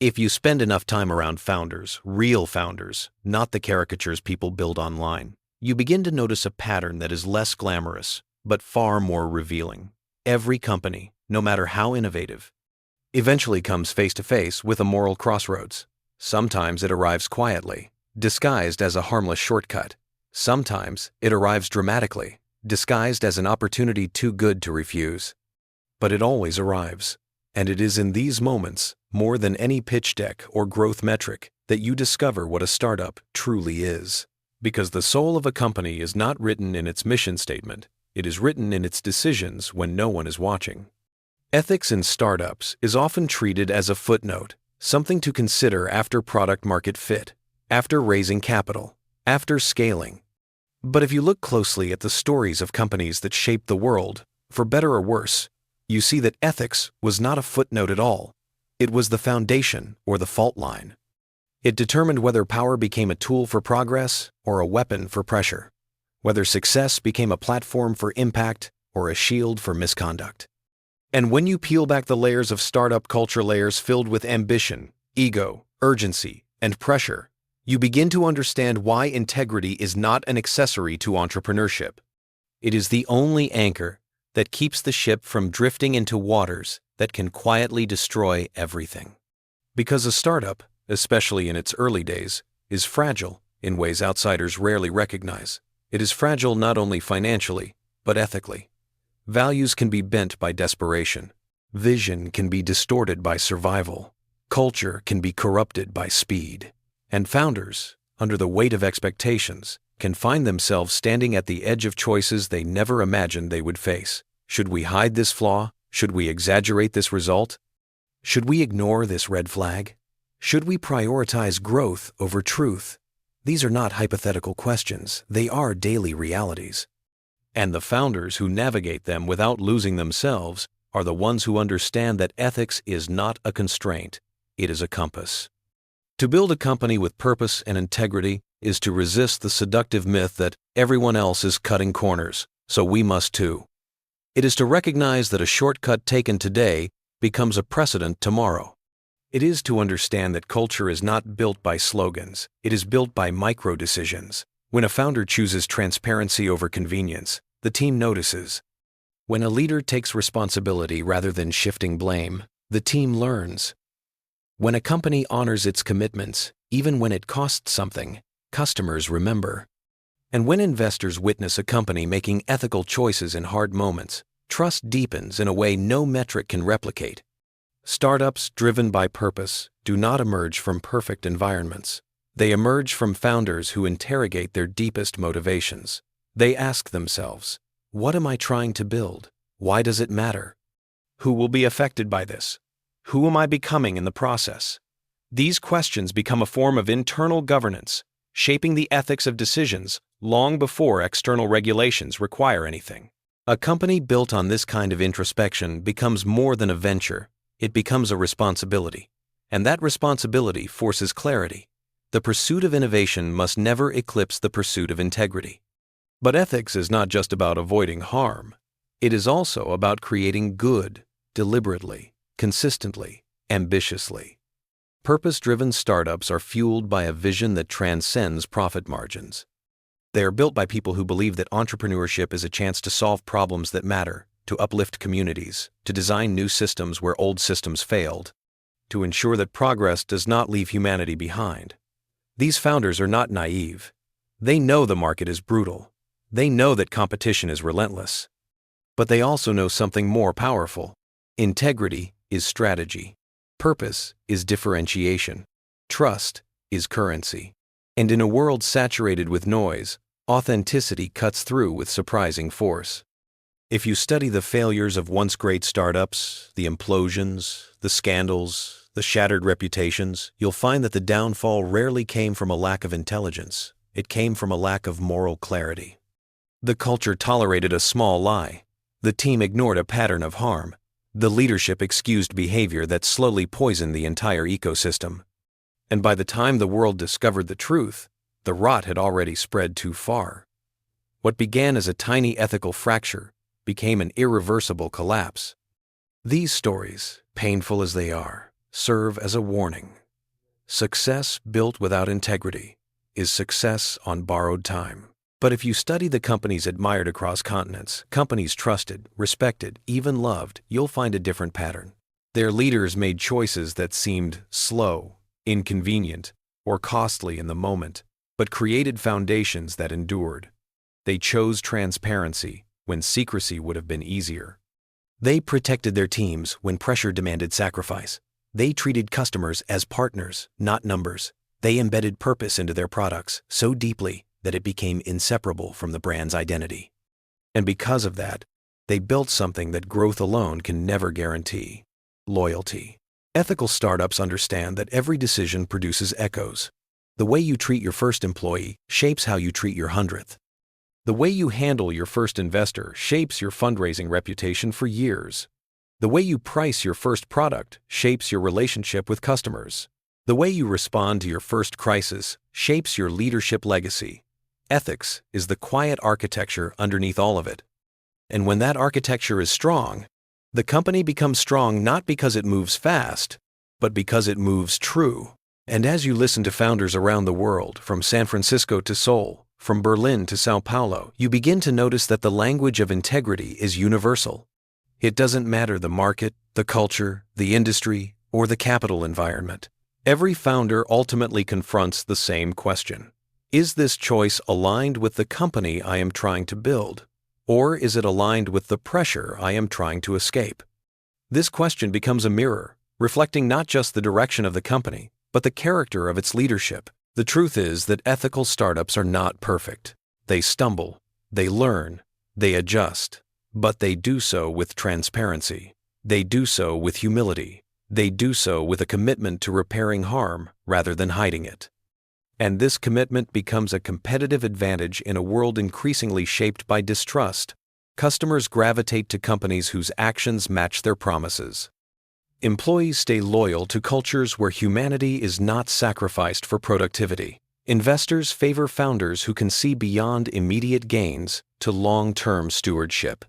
If you spend enough time around founders, real founders, not the caricatures people build online, you begin to notice a pattern that is less glamorous, but far more revealing. Every company, no matter how innovative, eventually comes face to face with a moral crossroads. Sometimes it arrives quietly, disguised as a harmless shortcut. Sometimes it arrives dramatically, disguised as an opportunity too good to refuse. But it always arrives. And it is in these moments, more than any pitch deck or growth metric, that you discover what a startup truly is. Because the soul of a company is not written in its mission statement, it is written in its decisions when no one is watching. Ethics in startups is often treated as a footnote, something to consider after product-market fit, after raising capital, after scaling. But if you look closely at the stories of companies that shaped the world, for better or worse, you see that ethics was not a footnote at all. It was the foundation or the fault line. It determined whether power became a tool for progress or a weapon for pressure, whether success became a platform for impact or a shield for misconduct. And when you peel back the layers of startup culture, layers filled with ambition, ego, urgency, and pressure, you begin to understand why integrity is not an accessory to entrepreneurship. It is the only anchor that keeps the ship from drifting into waters that can quietly destroy everything. Because a startup, especially in its early days, is fragile in ways outsiders rarely recognize. It is fragile not only financially, but ethically. Values can be bent by desperation. Vision can be distorted by survival. Culture can be corrupted by speed. And founders, under the weight of expectations, can find themselves standing at the edge of choices they never imagined they would face. Should we hide this flaw? Should we exaggerate this result? Should we ignore this red flag? Should we prioritize growth over truth? These are not hypothetical questions, they are daily realities. And the founders who navigate them without losing themselves are the ones who understand that ethics is not a constraint, it is a compass. To build a company with purpose and integrity is to resist the seductive myth that everyone else is cutting corners, so we must too. It is to recognize that a shortcut taken today becomes a precedent tomorrow. It is to understand that culture is not built by slogans, it is built by micro-decisions. When a founder chooses transparency over convenience, the team notices. When a leader takes responsibility rather than shifting blame, the team learns. When a company honors its commitments, even when it costs something, customers remember. And when investors witness a company making ethical choices in hard moments, trust deepens in a way no metric can replicate. Startups driven by purpose do not emerge from perfect environments. They emerge from founders who interrogate their deepest motivations. They ask themselves, what am I trying to build? Why does it matter? Who will be affected by this? Who am I becoming in the process? These questions become a form of internal governance, shaping the ethics of decisions long before external regulations require anything. A company built on this kind of introspection becomes more than a venture, it becomes a responsibility. And that responsibility forces clarity. The pursuit of innovation must never eclipse the pursuit of integrity. But ethics is not just about avoiding harm. It is also about creating good, deliberately, consistently, ambitiously. Purpose-driven startups are fueled by a vision that transcends profit margins. They are built by people who believe that entrepreneurship is a chance to solve problems that matter, to uplift communities, to design new systems where old systems failed, to ensure that progress does not leave humanity behind. These founders are not naive. They know the market is brutal. They know that competition is relentless. But they also know something more powerful. Integrity is strategy. Purpose is differentiation. Trust is currency. And in a world saturated with noise, authenticity cuts through with surprising force. If you study the failures of once great startups, the implosions, the scandals, the shattered reputations, you'll find that the downfall rarely came from a lack of intelligence. It came from a lack of moral clarity. The culture tolerated a small lie. The team ignored a pattern of harm. The leadership excused behavior that slowly poisoned the entire ecosystem. And by the time the world discovered the truth, the rot had already spread too far. What began as a tiny ethical fracture became an irreversible collapse. These stories, painful as they are, serve as a warning. Success built without integrity is success on borrowed time. But if you study the companies admired across continents, companies trusted, respected, even loved, you'll find a different pattern. Their leaders made choices that seemed slow, inconvenient, or costly in the moment, but created foundations that endured. They chose transparency when secrecy would have been easier. They protected their teams when pressure demanded sacrifice. They treated customers as partners, not numbers. They embedded purpose into their products so deeply that it became inseparable from the brand's identity. And because of that, they built something that growth alone can never guarantee: loyalty. Ethical startups understand that every decision produces echoes. The way you treat your first employee shapes how you treat your 100th. The way you handle your first investor shapes your fundraising reputation for years. The way you price your first product shapes your relationship with customers. The way you respond to your first crisis shapes your leadership legacy. Ethics is the quiet architecture underneath all of it. And when that architecture is strong, the company becomes strong not because it moves fast, but because it moves true. And as you listen to founders around the world, from San Francisco to Seoul, from Berlin to Sao Paulo, you begin to notice that the language of integrity is universal. It doesn't matter the market, the culture, the industry, or the capital environment. Every founder ultimately confronts the same question. Is this choice aligned with the company I am trying to build? Or is it aligned with the pressure I am trying to escape? This question becomes a mirror, reflecting not just the direction of the company, but the character of its leadership. The truth is that ethical startups are not perfect. They stumble, they learn, they adjust, but they do so with transparency. They do so with humility. They do so with a commitment to repairing harm rather than hiding it. And this commitment becomes a competitive advantage in a world increasingly shaped by distrust. Customers gravitate to companies whose actions match their promises. Employees stay loyal to cultures where humanity is not sacrificed for productivity. Investors favor founders who can see beyond immediate gains to long-term stewardship.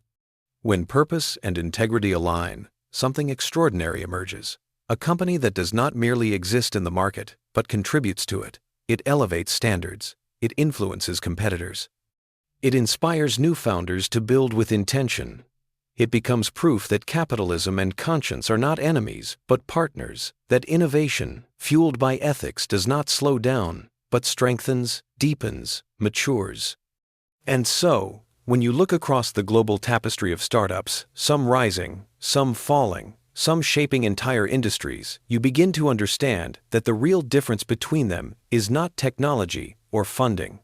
When purpose and integrity align, something extraordinary emerges. A company that does not merely exist in the market, but contributes to it. It elevates standards. It influences competitors. It inspires new founders to build with intention. It becomes proof that capitalism and conscience are not enemies, but partners, that innovation, fueled by ethics, does not slow down, but strengthens, deepens, matures. And so, when you look across the global tapestry of startups, some rising, some falling, some shaping entire industries, you begin to understand that the real difference between them is not technology or funding.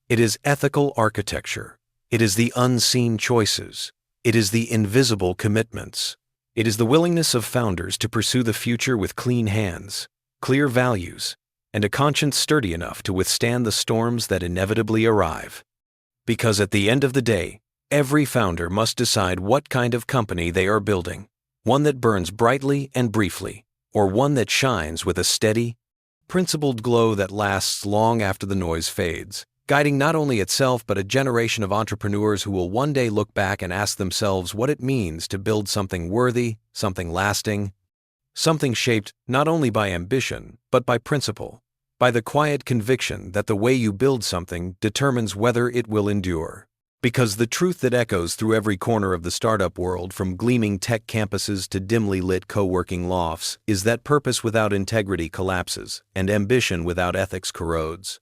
It is ethical architecture. It is the unseen choices. It is the invisible commitments. It is the willingness of founders to pursue the future with clean hands, clear values, and a conscience sturdy enough to withstand the storms that inevitably arrive. Because at the end of the day, every founder must decide what kind of company they are building. One that burns brightly and briefly, or one that shines with a steady, principled glow that lasts long after the noise fades, guiding not only itself but a generation of entrepreneurs who will one day look back and ask themselves what it means to build something worthy, something lasting, something shaped not only by ambition but by principle, by the quiet conviction that the way you build something determines whether it will endure. Because the truth that echoes through every corner of the startup world, from gleaming tech campuses to dimly lit co-working lofts, is that purpose without integrity collapses, and ambition without ethics corrodes.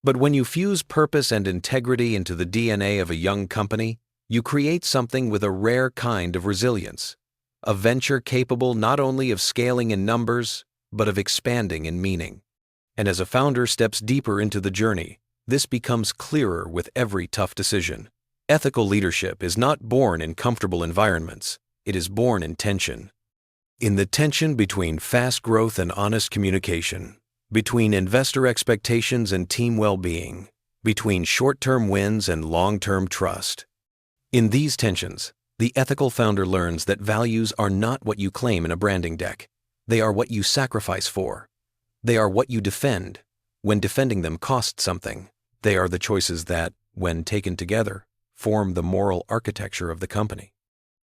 But when you fuse purpose and integrity into the DNA of a young company, you create something with a rare kind of resilience, a venture capable not only of scaling in numbers, but of expanding in meaning. And as a founder steps deeper into the journey, this becomes clearer with every tough decision. Ethical leadership is not born in comfortable environments. It is born in tension. In the tension between fast growth and honest communication, between investor expectations and team well-being, between short-term wins and long-term trust. In these tensions, the ethical founder learns that values are not what you claim in a branding deck. They are what you sacrifice for. They are what you defend when defending them costs something. They are the choices that, when taken together, form the moral architecture of the company.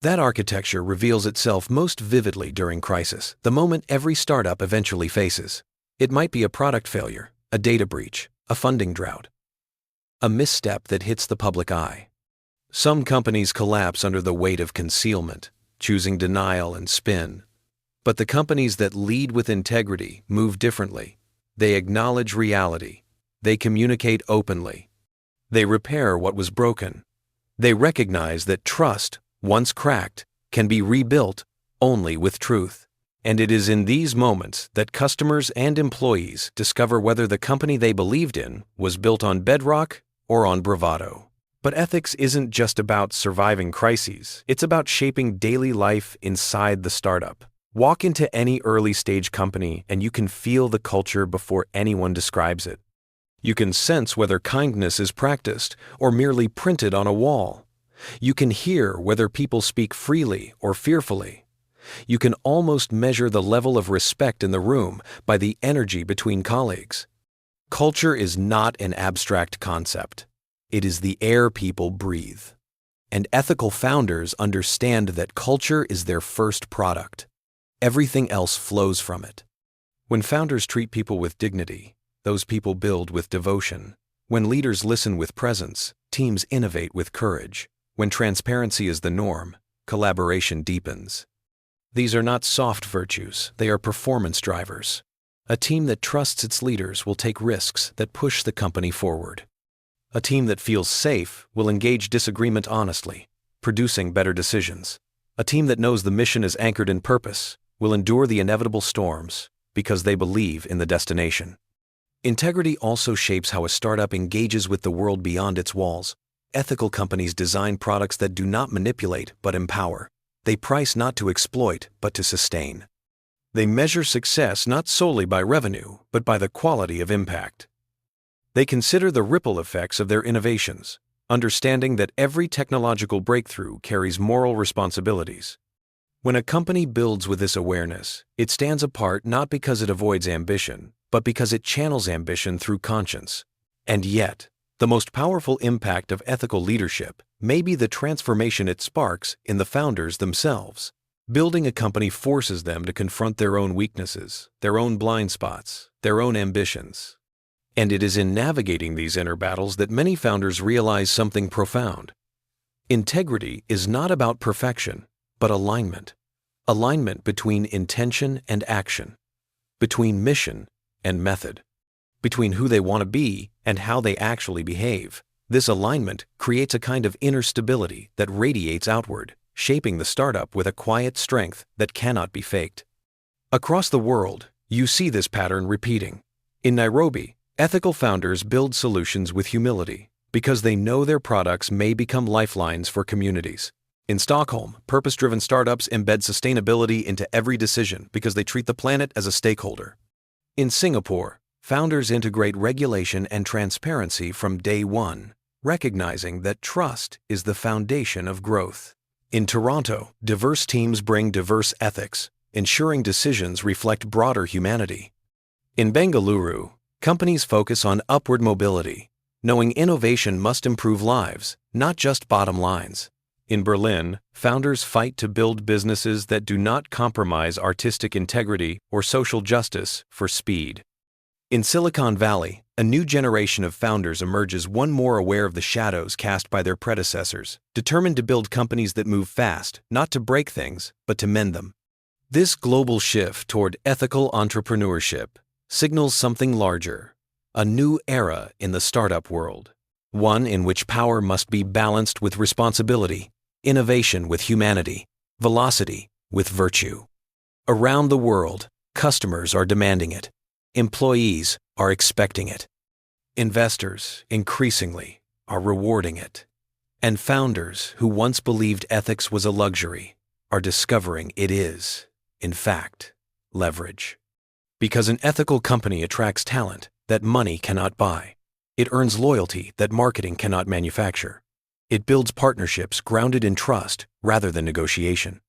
That architecture reveals itself most vividly during crisis, the moment every startup eventually faces. It might be a product failure, a data breach, a funding drought, a misstep that hits the public eye. Some companies collapse under the weight of concealment, choosing denial and spin. But the companies that lead with integrity move differently. They acknowledge reality. They communicate openly. They repair what was broken. They recognize that trust, once cracked, can be rebuilt only with truth. And it is in these moments that customers and employees discover whether the company they believed in was built on bedrock or on bravado. But ethics isn't just about surviving crises. It's about shaping daily life inside the startup. Walk into any early-stage company and you can feel the culture before anyone describes it. You can sense whether kindness is practiced or merely printed on a wall. You can hear whether people speak freely or fearfully. You can almost measure the level of respect in the room by the energy between colleagues. Culture is not an abstract concept. It is the air people breathe. And ethical founders understand that culture is their first product. Everything else flows from it. When founders treat people with dignity, those people build with devotion. When leaders listen with presence, teams innovate with courage. When transparency is the norm, collaboration deepens. These are not soft virtues, they are performance drivers. A team that trusts its leaders will take risks that push the company forward. A team that feels safe will engage disagreement honestly, producing better decisions. A team that knows the mission is anchored in purpose will endure the inevitable storms because they believe in the destination. Integrity also shapes how a startup engages with the world beyond its walls. Ethical companies design products that do not manipulate but empower. They price not to exploit but to sustain. They measure success not solely by revenue but by the quality of impact. They consider the ripple effects of their innovations, understanding that every technological breakthrough carries moral responsibilities. When a company builds with this awareness, it stands apart not because it avoids ambition, but because it channels ambition through conscience. And yet, the most powerful impact of ethical leadership may be the transformation it sparks in the founders themselves. Building a company forces them to confront their own weaknesses, their own blind spots, their own ambitions. And it is in navigating these inner battles that many founders realize something profound. Integrity is not about perfection, but alignment. Alignment between intention and action, between mission and method, between who they want to be and how they actually behave. This alignment creates a kind of inner stability that radiates outward, shaping the startup with a quiet strength that cannot be faked. Across the world, you see this pattern repeating. In Nairobi, ethical founders build solutions with humility because they know their products may become lifelines for communities. In Stockholm, purpose-driven startups embed sustainability into every decision because they treat the planet as a stakeholder. In Singapore, founders integrate regulation and transparency from day one, recognizing that trust is the foundation of growth. In Toronto, diverse teams bring diverse ethics, ensuring decisions reflect broader humanity. In Bengaluru, companies focus on upward mobility, knowing innovation must improve lives, not just bottom lines. In Berlin, founders fight to build businesses that do not compromise artistic integrity or social justice for speed. In Silicon Valley, a new generation of founders emerges, one more aware of the shadows cast by their predecessors, determined to build companies that move fast, not to break things, but to mend them. This global shift toward ethical entrepreneurship signals something larger, a new era in the startup world, one in which power must be balanced with responsibility, innovation with humanity, velocity with virtue. Around the world, customers are demanding it. Employees are expecting it. Investors, increasingly, are rewarding it. And founders who once believed ethics was a luxury are discovering it is, in fact, leverage. Because an ethical company attracts talent that money cannot buy. It earns loyalty that marketing cannot manufacture. It builds partnerships grounded in trust rather than negotiation.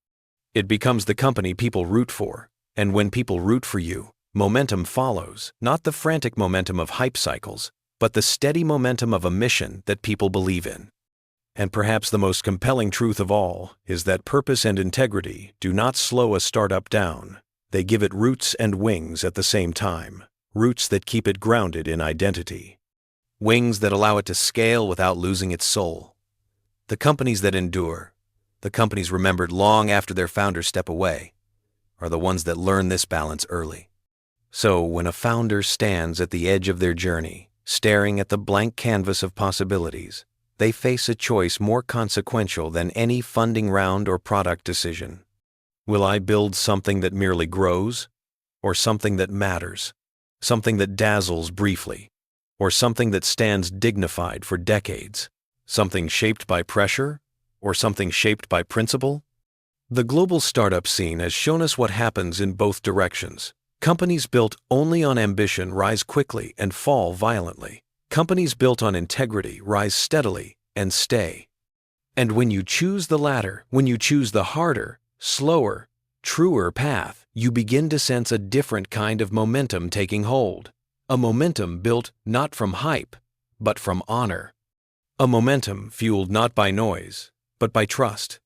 It becomes the company people root for, and when people root for you, momentum follows, not the frantic momentum of hype cycles, but the steady momentum of a mission that people believe in. And perhaps the most compelling truth of all is that purpose and integrity do not slow a startup down. They give it roots and wings at the same time, roots that keep it grounded in identity, wings that allow it to scale without losing its soul. The companies that endure, the companies remembered long after their founders step away, are the ones that learn this balance early. So when a founder stands at the edge of their journey, staring at the blank canvas of possibilities, they face a choice more consequential than any funding round or product decision. Will I build something that merely grows, or something that matters, something that dazzles briefly, or something that stands dignified for decades, something shaped by pressure, or something shaped by principle? The global startup scene has shown us what happens in both directions. Companies built only on ambition rise quickly and fall violently. Companies built on integrity rise steadily and stay. And when you choose the latter, when you choose the harder, slower, truer path, you begin to sense a different kind of momentum taking hold. A momentum built not from hype, but from honor. A momentum fueled not by noise, but by trust.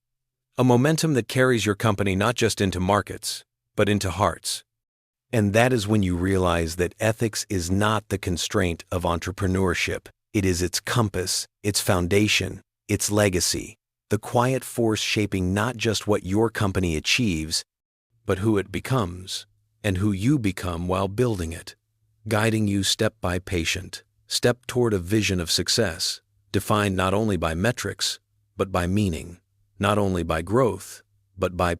A momentum that carries your company not just into markets, but into hearts. And that is when you realize that ethics is not the constraint of entrepreneurship. It is its compass, its foundation, its legacy, the quiet force shaping not just what your company achieves, but who it becomes and who you become while building it, guiding you step by step toward a vision of success, defined not only by metrics, but by meaning, not only by growth, but by